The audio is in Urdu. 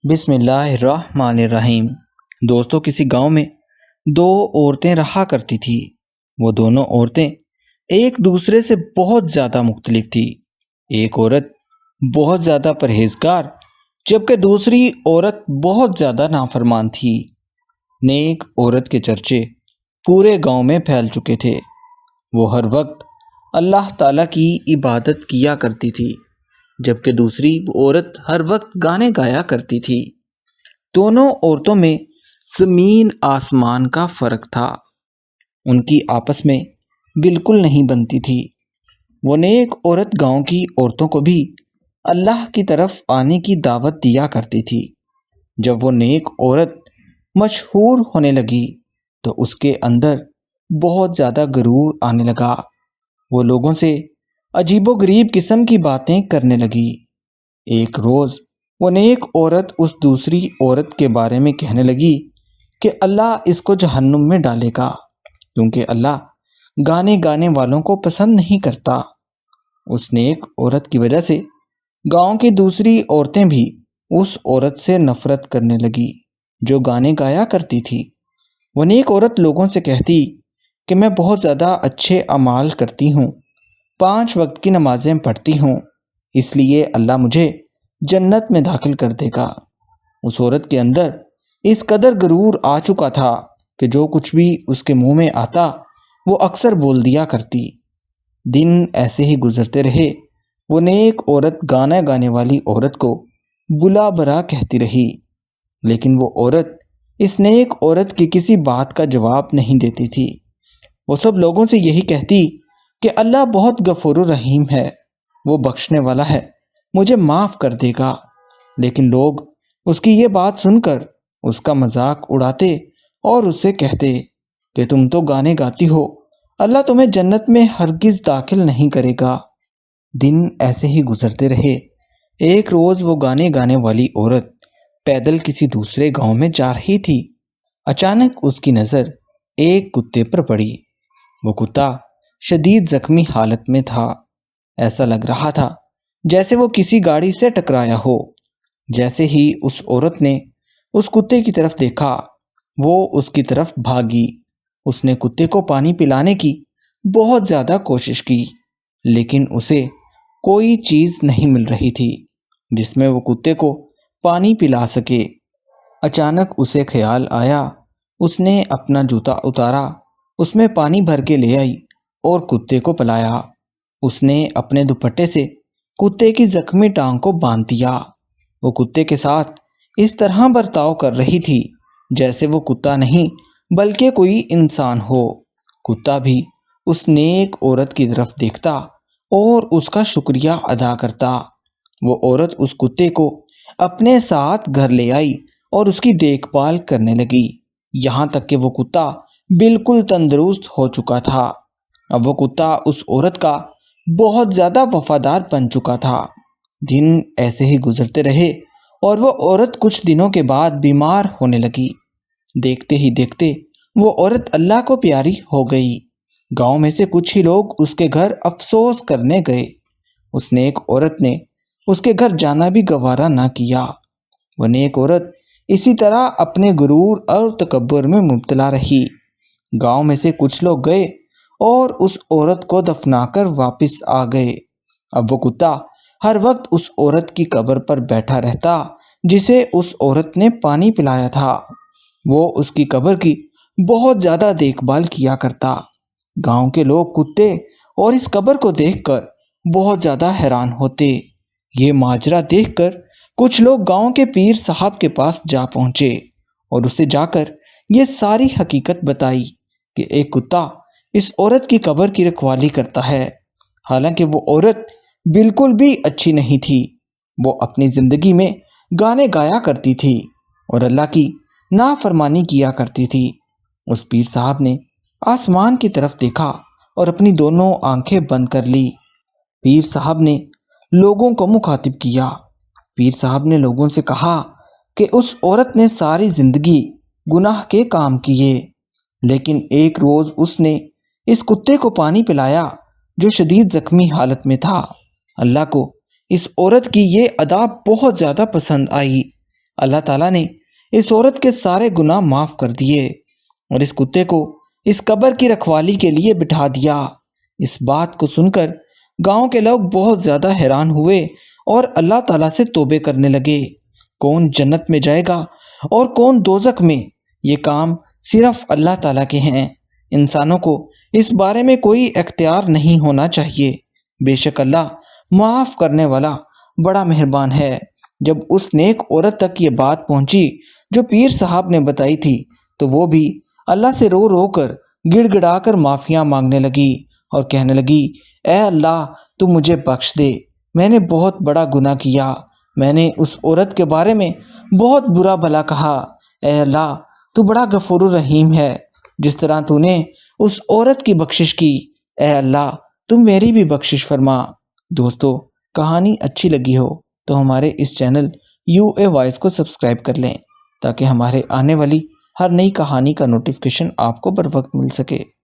بسم اللہ الرحمن الرحیم۔ دوستو، کسی گاؤں میں دو عورتیں رہا کرتی تھی۔ وہ دونوں عورتیں ایک دوسرے سے بہت زیادہ مختلف تھی۔ ایک عورت بہت زیادہ پرہیزگار جبکہ دوسری عورت بہت زیادہ نافرمان تھی۔ نیک عورت کے چرچے پورے گاؤں میں پھیل چکے تھے۔ وہ ہر وقت اللہ تعالیٰ کی عبادت کیا کرتی تھی جبکہ دوسری عورت ہر وقت گانے گایا کرتی تھی۔ دونوں عورتوں میں زمین آسمان کا فرق تھا۔ ان کی آپس میں بالکل نہیں بنتی تھی۔ وہ نیک عورت گاؤں کی عورتوں کو بھی اللہ کی طرف آنے کی دعوت دیا کرتی تھی۔ جب وہ نیک عورت مشہور ہونے لگی تو اس کے اندر بہت زیادہ غرور آنے لگا۔ وہ لوگوں سے عجیب و غریب قسم کی باتیں کرنے لگی۔ ایک روز وہ نیک عورت اس دوسری عورت کے بارے میں کہنے لگی کہ اللہ اس کو جہنم میں ڈالے گا کیونکہ اللہ گانے والوں کو پسند نہیں کرتا۔ اس نیک عورت کی وجہ سے گاؤں کی دوسری عورتیں بھی اس عورت سے نفرت کرنے لگی جو گانے گایا کرتی تھی۔ وہ نیک عورت لوگوں سے کہتی کہ میں بہت زیادہ اچھے اعمال کرتی ہوں، 5 وقت کی نمازیں پڑھتی ہوں، اس لیے اللہ مجھے جنت میں داخل کر دے گا۔ اس عورت کے اندر اس قدر غرور آ چکا تھا کہ جو کچھ بھی اس کے منہ میں آتا وہ اکثر بول دیا کرتی۔ دن ایسے ہی گزرتے رہے۔ وہ نیک عورت گانا گانے والی عورت کو بلا برا کہتی رہی، لیکن وہ عورت اس نیک عورت کی کسی بات کا جواب نہیں دیتی تھی۔ وہ سب لوگوں سے یہی کہتی کہ اللہ بہت غفور الرحیم ہے، وہ بخشنے والا ہے، مجھے معاف کر دے گا۔ لیکن لوگ اس کی یہ بات سن کر اس کا مذاق اڑاتے اور اس سے کہتے کہ تم تو گانے گاتی ہو، اللہ تمہیں جنت میں ہرگز داخل نہیں کرے گا۔ دن ایسے ہی گزرتے رہے۔ ایک روز وہ گانے گانے والی عورت پیدل کسی دوسرے گاؤں میں جا رہی تھی۔ اچانک اس کی نظر ایک کتے پر پڑی۔ وہ کتا شدید زخمی حالت میں تھا۔ ایسا لگ رہا تھا جیسے وہ کسی گاڑی سے ٹکرایا ہو۔ جیسے ہی اس عورت نے اس کتے کی طرف دیکھا وہ اس کی طرف بھاگی۔ اس نے کتے کو پانی پلانے کی بہت زیادہ کوشش کی لیکن اسے کوئی چیز نہیں مل رہی تھی جس میں وہ کتے کو پانی پلا سکے۔ اچانک اسے خیال آیا۔ اس نے اپنا جوتا اتارا، اس میں پانی بھر کے لے آئی اور کتے کو پلایا۔ اس نے اپنے دوپٹے سے کتے کی زخمی ٹانگ کو باندھ دیا۔ وہ کتے کے ساتھ اس طرح برتاؤ کر رہی تھی جیسے وہ کتا نہیں بلکہ کوئی انسان ہو۔ کتا بھی اس نیک عورت کی طرف دیکھتا اور اس کا شکریہ ادا کرتا۔ وہ عورت اس کتے کو اپنے ساتھ گھر لے آئی اور اس کی دیکھ بھال کرنے لگی، یہاں تک کہ وہ کتا بالکل تندرست ہو چکا تھا۔ اب وہ کتا اس عورت کا بہت زیادہ وفادار بن چکا تھا۔ دن ایسے ہی گزرتے رہے اور وہ عورت کچھ دنوں کے بعد بیمار ہونے لگی۔ دیکھتے ہی دیکھتے وہ عورت اللہ کو پیاری ہو گئی۔ گاؤں میں سے کچھ ہی لوگ اس کے گھر افسوس کرنے گئے۔ اس نیک عورت نے اس کے گھر جانا بھی گوارا نہ کیا۔ وہ نیک عورت اسی طرح اپنے غرور اور تکبر میں مبتلا رہی۔ گاؤں میں سے کچھ لوگ گئے اور اس عورت کو دفنا کر واپس آ گئے۔ اب وہ کتا ہر وقت اس عورت کی قبر پر بیٹھا رہتا جسے اس عورت نے پانی پلایا تھا۔ وہ اس کی قبر کی بہت زیادہ دیکھ بھال کیا کرتا۔ گاؤں کے لوگ کتے اور اس قبر کو دیکھ کر بہت زیادہ حیران ہوتے۔ یہ ماجرا دیکھ کر کچھ لوگ گاؤں کے پیر صاحب کے پاس جا پہنچے اور اسے جا کر یہ ساری حقیقت بتائی کہ ایک کتا اس عورت کی قبر کی رکھوالی کرتا ہے، حالانکہ وہ عورت بالکل بھی اچھی نہیں تھی۔ وہ اپنی زندگی میں گانے گایا کرتی تھی اور اللہ کی نافرمانی کیا کرتی تھی۔ اس پیر صاحب نے آسمان کی طرف دیکھا اور اپنی دونوں آنکھیں بند کر لی۔ پیر صاحب نے لوگوں کو مخاطب کیا۔ پیر صاحب نے لوگوں سے کہا کہ اس عورت نے ساری زندگی گناہ کے کام کیے، لیکن ایک روز اس نے اس کتے کو پانی پلایا جو شدید زخمی حالت میں تھا۔ اللہ کو اس عورت کی یہ ادا بہت زیادہ پسند آئی۔ اللہ تعالیٰ نے اس عورت کے سارے گناہ معاف کر دیے اور اس کتے کو اس قبر کی رکھوالی کے لیے بٹھا دیا۔ اس بات کو سن کر گاؤں کے لوگ بہت زیادہ حیران ہوئے اور اللہ تعالیٰ سے توبے کرنے لگے۔ کون جنت میں جائے گا اور کون دوزخ میں، یہ کام صرف اللہ تعالیٰ کے ہیں۔ انسانوں کو اس بارے میں کوئی اختیار نہیں ہونا چاہیے۔ بے شک اللہ معاف کرنے والا بڑا مہربان ہے۔ جب اس نیک عورت تک یہ بات پہنچی جو پیر صاحب نے بتائی تھی تو وہ بھی اللہ سے رو رو کر گڑ گڑا کر معافیاں مانگنے لگی اور کہنے لگی، اے اللہ تو مجھے بخش دے، میں نے بہت بڑا گناہ کیا، میں نے اس عورت کے بارے میں بہت برا بھلا کہا۔ اے اللہ تو بڑا غفور الرحیم ہے، جس طرح تو نے اس عورت کی بخشش کی، اے اللہ تم میری بھی بخشش فرما۔ دوستو، کہانی اچھی لگی ہو تو ہمارے اس چینل UA وائس کو سبسکرائب کر لیں تاکہ ہمارے آنے والی ہر نئی کہانی کا نوٹیفیکیشن آپ کو بر وقت مل سکے۔